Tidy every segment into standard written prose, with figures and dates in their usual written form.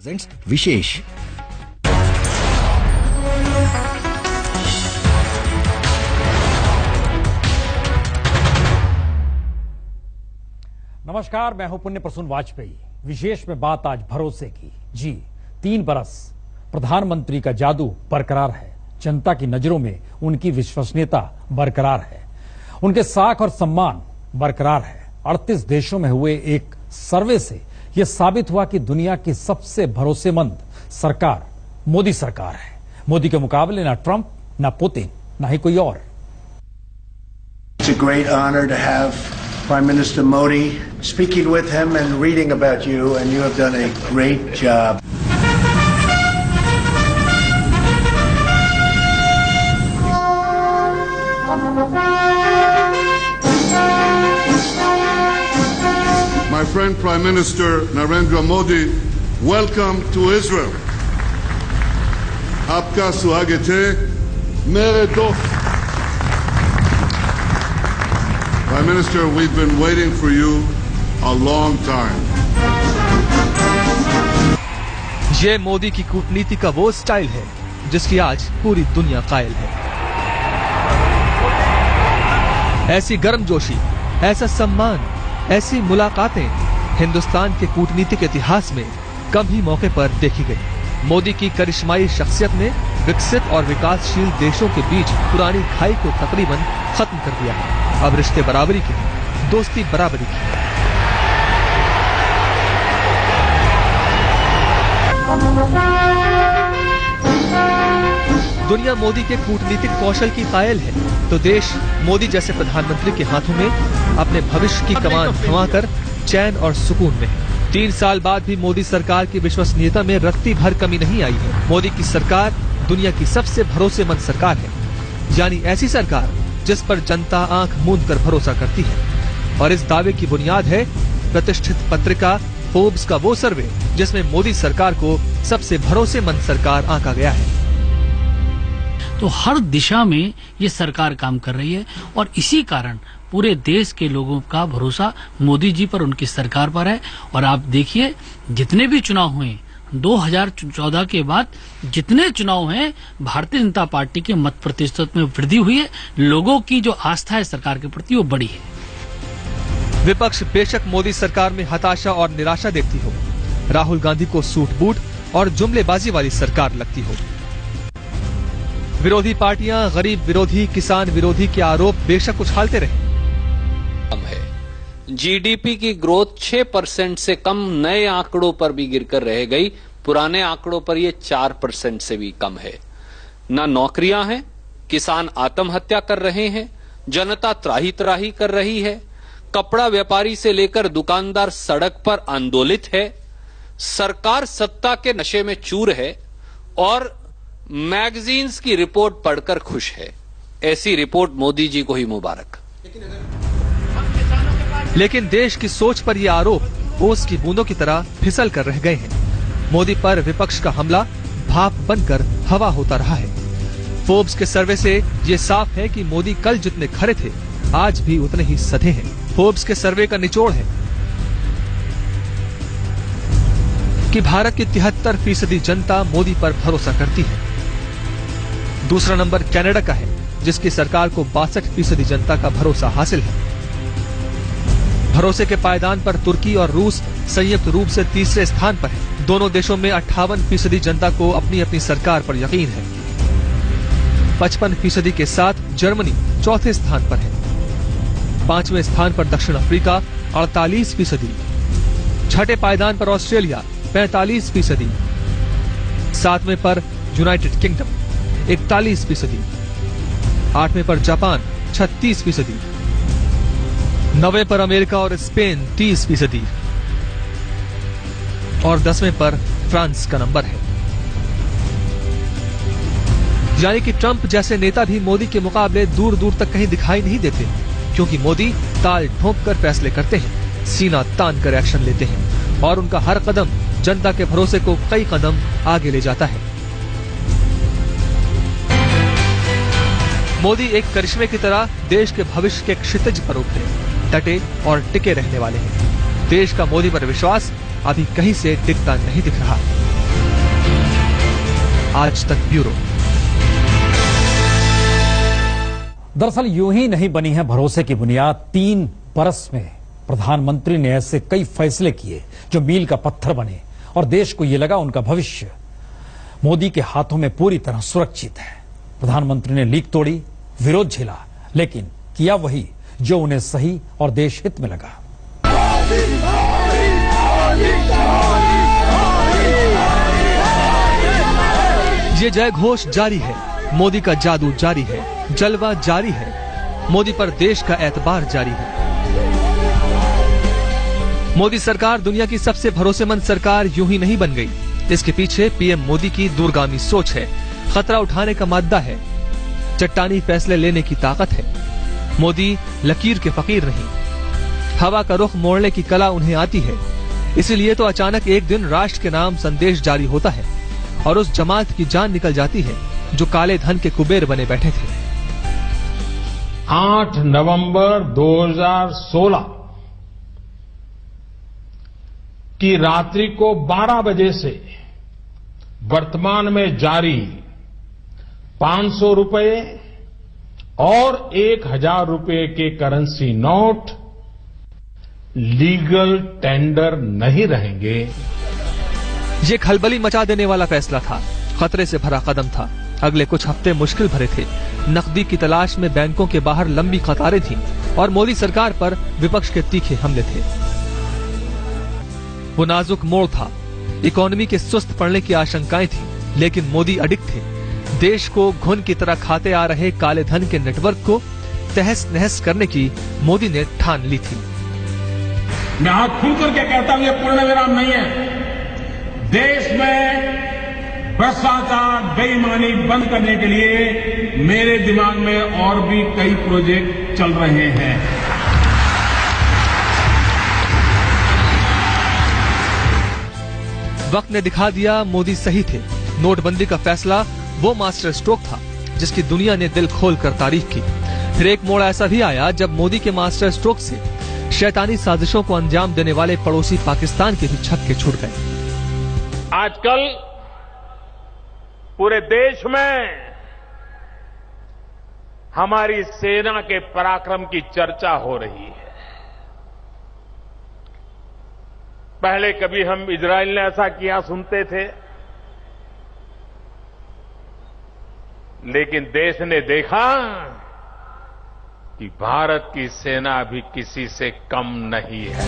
विशेष। नमस्कार, मैं हूं पुण्य प्रसून वाजपेयी। विशेष में बात आज भरोसे की। जी, 3 बरस प्रधानमंत्री का जादू बरकरार है, जनता की नजरों में उनकी विश्वसनीयता बरकरार है, उनके साख और सम्मान बरकरार है। 38 देशों में हुए एक सर्वे से यह साबित हुआ कि दुनिया की सबसे भरोसेमंद सरकार मोदी सरकार है। मोदी के मुकाबले ना ट्रंप, ना पुतिन, ना ही कोई और। It's a great honor to have Prime Minister Modi, speaking with him and reading about you, and you have done a great job. My friend Prime Minister Narendra Modi, welcome to Israel. आपका स्वागत है मेरे दोस्त। Prime Minister, we've been waiting for you a long time. ये मोदी की कूटनीति का वो स्टाइल है जिसकी आज पूरी दुनिया कायल है। ऐसी गर्मजोशी, ऐसा सम्मान, ऐसी मुलाकातें हिंदुस्तान के कूटनीतिक इतिहास में कम ही मौके पर देखी गई। मोदी की करिश्माई शख्सियत ने विकसित और विकासशील देशों के बीच पुरानी खाई को तकरीबन खत्म कर दिया है। अब रिश्ते बराबरी के, दोस्ती बराबरी की। दुनिया मोदी के कूटनीतिक कौशल की कायल है, तो देश मोदी जैसे प्रधानमंत्री के हाथों में अपने भविष्य की कमान थमाकर चैन और सुकून में है। 3 साल बाद भी मोदी सरकार की विश्वसनीयता में रत्ती भर कमी नहीं आई है। मोदी की सरकार दुनिया की सबसे भरोसेमंद सरकार है, यानी ऐसी सरकार जिस पर जनता आंख मूंद कर भरोसा करती है। और इस दावे की बुनियाद है प्रतिष्ठित पत्रिका फोर्ब्स का वो सर्वे जिसमें मोदी सरकार को सबसे भरोसेमंद सरकार आंका गया है। तो हर दिशा में ये सरकार काम कर रही है और इसी कारण पूरे देश के लोगों का भरोसा मोदी जी पर, उनकी सरकार पर है। और आप देखिए, जितने भी चुनाव हुए 2014 के बाद जितने चुनाव हैं, भारतीय जनता पार्टी के मत प्रतिशत में वृद्धि हुई है। लोगों की जो आस्था है सरकार के प्रति वो बड़ी है। विपक्ष बेशक मोदी सरकार में हताशा और निराशा देखती हो, राहुल गांधी को सूट बूट और जुमलेबाजी वाली सरकार लगती हो। विरोधी पार्टियां गरीब विरोधी, किसान विरोधी के आरोप बेशक उछालते रहे। कम है, जीडीपी की ग्रोथ 6% से कम नए आंकड़ों पर भी गिरकर रह गई। पुराने आंकड़ों पर यह 4% से भी कम है। ना नौकरियां हैं, किसान आत्महत्या कर रहे हैं, जनता त्राही त्राही कर रही है, कपड़ा व्यापारी से लेकर दुकानदार सड़क पर आंदोलित है, सरकार सत्ता के नशे में चूर है और मैगजीन्स की रिपोर्ट पढ़कर खुश है। ऐसी रिपोर्ट मोदी जी को ही मुबारक। लेकिन देश की सोच पर ये आरोप ओस की बूंदों की तरह फिसल कर रह गए हैं। मोदी पर विपक्ष का हमला भाप बनकर हवा होता रहा है। फोर्ब्स के सर्वे से ये साफ है कि मोदी कल जितने खरे थे आज भी उतने ही सधे हैं। फोर्ब्स के सर्वे का निचोड़ है कि भारत की 73% जनता मोदी पर भरोसा करती है। दूसरा नंबर कनाडा का है, जिसकी सरकार को 62% जनता का भरोसा हासिल है। भरोसे के पायदान पर तुर्की और रूस संयुक्त रूप से तीसरे स्थान पर है। दोनों देशों में 58% जनता को अपनी अपनी सरकार पर यकीन है। 55% के साथ जर्मनी चौथे स्थान पर है। 5वें स्थान पर दक्षिण अफ्रीका 48%, छठे पायदान पर ऑस्ट्रेलिया 45%, 7वें पर यूनाइटेड किंगडम 41%, 8वें पर जापान 36%, 9वें पर अमेरिका और स्पेन 30% और 10वें पर फ्रांस का नंबर है। यानी कि ट्रंप जैसे नेता भी मोदी के मुकाबले दूर दूर तक कहीं दिखाई नहीं देते, क्योंकि मोदी ताल ठोंक कर फैसले करते हैं, सीना तान कर एक्शन लेते हैं और उनका हर कदम जनता के भरोसे को कई कदम आगे ले जाता है। मोदी एक करिश्मे की तरह देश के भविष्य के क्षितिज पर उतरे, डटे और टिके रहने वाले हैं। देश का मोदी पर विश्वास अभी कहीं से टिकता नहीं दिख रहा। आज तक ब्यूरो। दरअसल यूं ही नहीं बनी है भरोसे की बुनियाद। 3 बरस में प्रधानमंत्री ने ऐसे कई फैसले किए जो मील का पत्थर बने और देश को ये लगा उनका भविष्य मोदी के हाथों में पूरी तरह सुरक्षित है। प्रधानमंत्री ने लीक तोड़ी, विरोध झेला, लेकिन किया वही जो उन्हें सही और देश हित में लगा। ये जय घोष जारी है, मोदी का जादू जारी है, जलवा जारी है, मोदी पर देश का एतबार जारी है। मोदी सरकार दुनिया की सबसे भरोसेमंद सरकार यूं ही नहीं बन गई। इसके पीछे पीएम मोदी की दूरगामी सोच है, खतरा उठाने का माद्दा है, चट्टानी फैसले लेने की ताकत है। मोदी लकीर के फकीर नहीं, हवा का रुख मोड़ने की कला उन्हें आती है। इसीलिए तो अचानक एक दिन राष्ट्र के नाम संदेश जारी होता है और उस जमात की जान निकल जाती है जो काले धन के कुबेर बने बैठे थे। 8 नवंबर 2016 की रात्रि को 12 बजे से वर्तमान में जारी 500 रुपए और 1000 रुपए के करेंसी नोट लीगल टेंडर नहीं रहेंगे। ये खलबली मचा देने वाला फैसला था, खतरे से भरा कदम था। अगले कुछ हफ्ते मुश्किल भरे थे। नकदी की तलाश में बैंकों के बाहर लंबी कतारें थीं और मोदी सरकार पर विपक्ष के तीखे हमले थे। वो नाजुक मोड़ था, इकोनॉमी के सुस्त पड़ने की आशंकाएं थी, लेकिन मोदी अडिग थे। देश को घुन की तरह खाते आ रहे काले धन के नेटवर्क को तहस नहस करने की मोदी ने ठान ली थी। मैं हाथ खुल करके कहता हूं, ये पूर्ण विराम नहीं है। देश में भ्रष्टाचार, बेईमानी बंद करने के लिए मेरे दिमाग में और भी कई प्रोजेक्ट चल रहे हैं। वक्त ने दिखा दिया, मोदी सही थे। नोटबंदी का फैसला वो मास्टर स्ट्रोक था जिसकी दुनिया ने दिल खोलकर तारीफ की। फिर एक मोड़ ऐसा भी आया जब मोदी के मास्टर स्ट्रोक से शैतानी साजिशों को अंजाम देने वाले पड़ोसी पाकिस्तान के भी छक्के छूट गए। आजकल पूरे देश में हमारी सेना के पराक्रम की चर्चा हो रही है। पहले कभी हम इजराइल ने ऐसा किया सुनते थे, लेकिन देश ने देखा कि भारत की सेना भी किसी से कम नहीं है।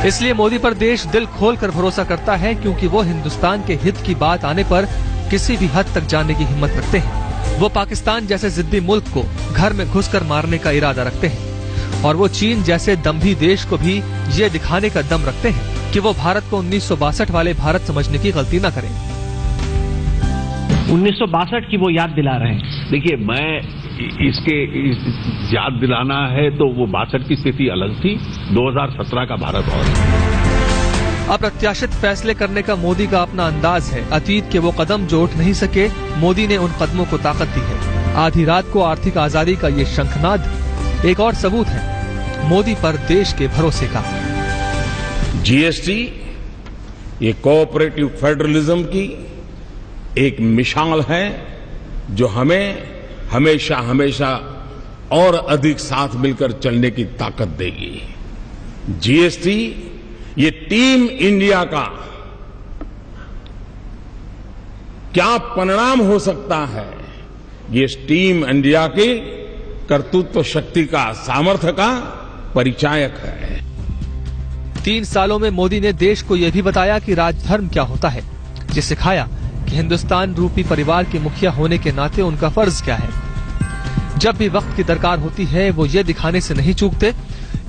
इसलिए मोदी पर देश दिल खोलकर भरोसा करता है, क्योंकि वो हिंदुस्तान के हित की बात आने पर किसी भी हद तक जाने की हिम्मत रखते हैं। वो पाकिस्तान जैसे जिद्दी मुल्क को घर में घुसकर मारने का इरादा रखते हैं और वो चीन जैसे दम्भी देश को भी ये दिखाने का दम रखते हैं कि वो भारत को 1962 वाले भारत समझने की गलती न करें। 1962 की वो याद दिला रहे हैं। देखिए, मैं इसके याद दिलाना है तो वो 62 की स्थिति अलग थी, 2017 का भारत और है। अप्रत्याशित फैसले करने का मोदी का अपना अंदाज है। अतीत के वो कदम जो उठ नहीं सके, मोदी ने उन कदमों को ताकत दी है। आधी रात को आर्थिक आजादी का ये शंखनाद एक और सबूत है मोदी पर देश के भरोसे का। जीएसटी ये कोऑपरेटिव फेडरलिज्म की एक मिसाल है जो हमें हमेशा हमेशा और अधिक साथ मिलकर चलने की ताकत देगी। जीएसटी ये टीम इंडिया का क्या परिणाम हो सकता है, ये टीम इंडिया की कर्तृत्व शक्ति का, सामर्थ्य का परिचायक है। 3 सालों में मोदी ने देश को यह भी बताया कि राजधर्म क्या होता है। ये सिखाया कि हिंदुस्तान रूपी परिवार के मुखिया होने के नाते उनका फर्ज क्या है। जब भी वक्त की दरकार होती है, वो ये दिखाने से नहीं चूकते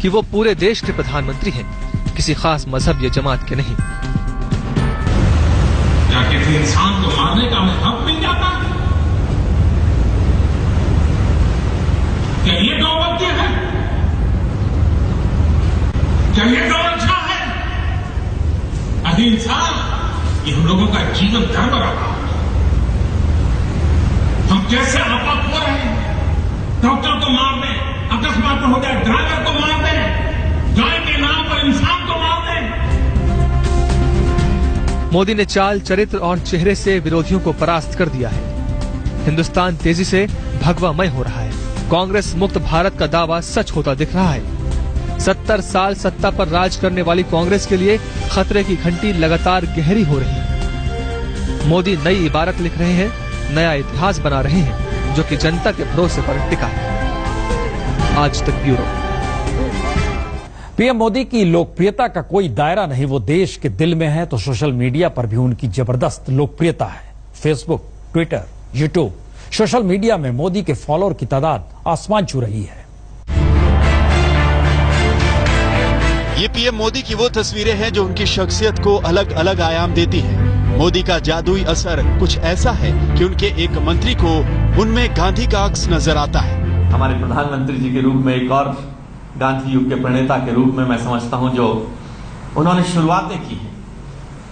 कि वो पूरे देश के प्रधानमंत्री हैं, किसी खास मजहब या जमात के नहीं। क्या किसी इंसान को मारने का हक मिल जाता है? क्या ये गौरव है? क्या ये गौरव है? अहिंसा ये हम लोगों का जीवन धर्म रहा। हम कैसे आपत हो रहे हैं, डॉक्टर को मार दें, अकस्मात हो जाए ड्राइवर को मार दें, गाय के नाम पर इंसान को मार दें। मोदी ने चाल, चरित्र और चेहरे से विरोधियों को परास्त कर दिया है। हिंदुस्तान तेजी से भगवामय हो रहा है। कांग्रेस मुक्त भारत का दावा सच होता दिख रहा है। 70 साल सत्ता पर राज करने वाली कांग्रेस के लिए खतरे की घंटी लगातार गहरी हो रही है। मोदी नई इबारत लिख रहे हैं, नया इतिहास बना रहे हैं, जो कि जनता के भरोसे पर टिका है। आज तक ब्यूरो। पीएम मोदी की लोकप्रियता का कोई दायरा नहीं, वो देश के दिल में है, तो सोशल मीडिया पर भी उनकी जबरदस्त लोकप्रियता है। Facebook, Twitter, YouTube, social media में मोदी के फॉलोअर की तादाद आसमान छू रही है। ये पीएम मोदी की वो तस्वीरें हैं जो उनकी शख्सियत को अलग अलग आयाम देती हैं। मोदी का जादुई असर कुछ ऐसा है कि उनके एक मंत्री को उनमें गांधी का अक्स नजर आता है। हमारे प्रधानमंत्री जी के रूप में, एक और गांधी युग के प्रणेता के रूप में मैं समझता हूं, जो उन्होंने शुरुआतें की हैं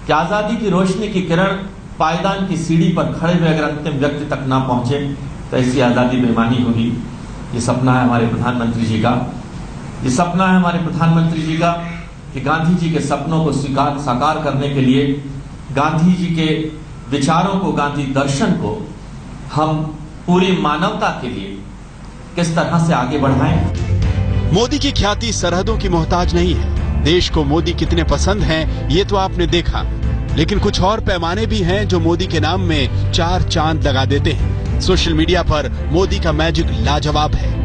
कि आजादी की रोशनी की किरण पायदान की सीढ़ी पर खड़े हुए अगर अंतिम व्यक्ति तक ना पहुंचे तो ऐसी आजादी बेईमानी होगी। ये सपना है हमारे प्रधानमंत्री जी का। ये सपना है हमारे प्रधानमंत्री जी का कि गांधी जी के सपनों को साकार करने के लिए, गांधी जी के विचारों को, गांधी दर्शन को हम पूरी मानवता के लिए किस तरह से आगे बढ़ाएं। मोदी की ख्याति सरहदों की मोहताज नहीं है। देश को मोदी कितने पसंद हैं ये तो आपने देखा, लेकिन कुछ और पैमाने भी हैं जो मोदी के नाम में 4 चांद लगा देते हैं। सोशल मीडिया पर मोदी का मैजिक लाजवाब है।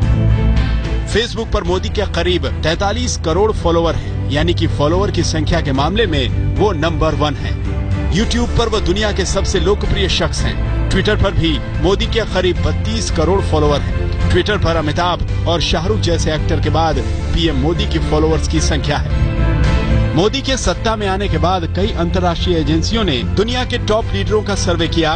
फेसबुक पर मोदी के करीब 43 करोड़ फॉलोअर हैं, यानी कि फॉलोअर की संख्या के मामले में वो नंबर 1 है। यूट्यूब पर वो दुनिया के सबसे लोकप्रिय शख्स हैं। ट्विटर पर भी मोदी के करीब 32 करोड़ फॉलोअर हैं। ट्विटर पर अमिताभ और शाहरुख जैसे एक्टर के बाद पीएम मोदी की फॉलोअर्स की संख्या है। मोदी के सत्ता में आने के बाद कई अंतर्राष्ट्रीय एजेंसियों ने दुनिया के टॉप लीडरों का सर्वे किया।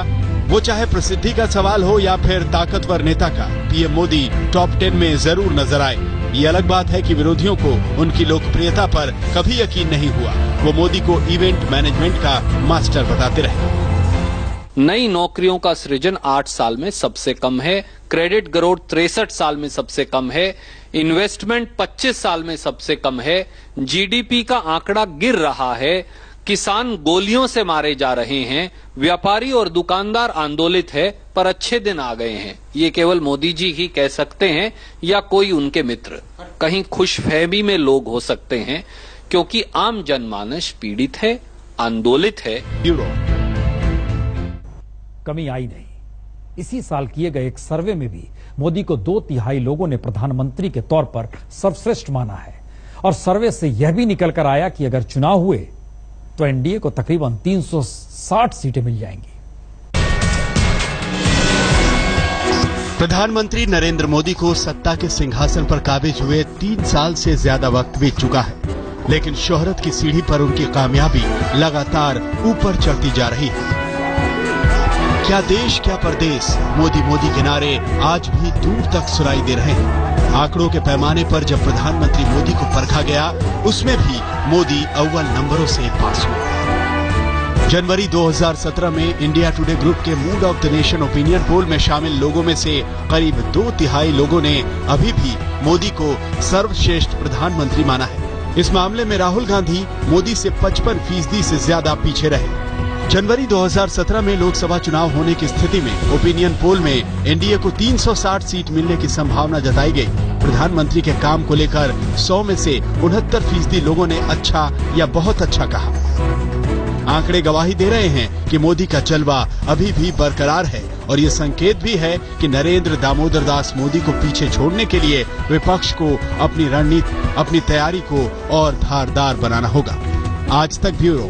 वो चाहे प्रसिद्धि का सवाल हो या फिर ताकतवर नेता का, पीएम मोदी टॉप 10 में जरूर नजर आए। ये अलग बात है कि विरोधियों को उनकी लोकप्रियता पर कभी यकीन नहीं हुआ। वो मोदी को इवेंट मैनेजमेंट का मास्टर बताते रहे। नई नौकरियों का सृजन 8 साल में सबसे कम है। क्रेडिट ग्रोथ 63 साल में सबसे कम है। इन्वेस्टमेंट 25 साल में सबसे कम है। जीडीपी का आंकड़ा गिर रहा है। किसान गोलियों से मारे जा रहे हैं। व्यापारी और दुकानदार आंदोलित है, पर अच्छे दिन आ गए हैं। ये केवल मोदी जी ही कह सकते हैं या कोई उनके मित्र। कहीं खुशफहमी में लोग हो सकते हैं, क्योंकि आम जनमानस पीड़ित है, आंदोलित है। कमी आई नहीं। इसी साल किए गए एक सर्वे में भी मोदी को 2/3 लोगों ने प्रधानमंत्री के तौर पर सर्वश्रेष्ठ माना है। और सर्वे से यह भी निकल कर आया कि अगर चुनाव हुए तो एनडीए को तकरीबन 360 सीटें मिल जाएंगी। प्रधानमंत्री नरेंद्र मोदी को सत्ता के सिंहासन पर काबिज हुए 3 साल से ज्यादा वक्त बीत चुका है, लेकिन शोहरत की सीढ़ी पर उनकी कामयाबी लगातार ऊपर चढ़ती जा रही है। क्या देश, क्या परदेश, मोदी मोदी के नारे आज भी दूर तक सुनाई दे रहे हैं। आंकड़ों के पैमाने पर जब प्रधानमंत्री मोदी को परखा गया, उसमें भी मोदी अव्वल नंबरों से पास हुए। जनवरी 2017 में इंडिया टुडे ग्रुप के mood off the nation opinion poll में शामिल लोगों में से करीब 2/3 लोगों ने अभी भी मोदी को सर्वश्रेष्ठ प्रधानमंत्री माना है। इस मामले में राहुल गांधी मोदी से 55% से ज्यादा पीछे रहे। जनवरी 2017 में लोकसभा चुनाव होने की स्थिति में ओपिनियन पोल में एनडीए को 360 सीट मिलने की संभावना जताई गई। प्रधानमंत्री के काम को लेकर 100 में से 69% लोगों ने अच्छा या बहुत अच्छा कहा। आंकड़े गवाही दे रहे हैं कि मोदी का जलवा अभी भी बरकरार है, और ये संकेत भी है कि नरेंद्र दामोदर दास मोदी को पीछे छोड़ने के लिए विपक्ष को अपनी रणनीति, अपनी तैयारी को और धारदार बनाना होगा। आज तक ब्यूरो।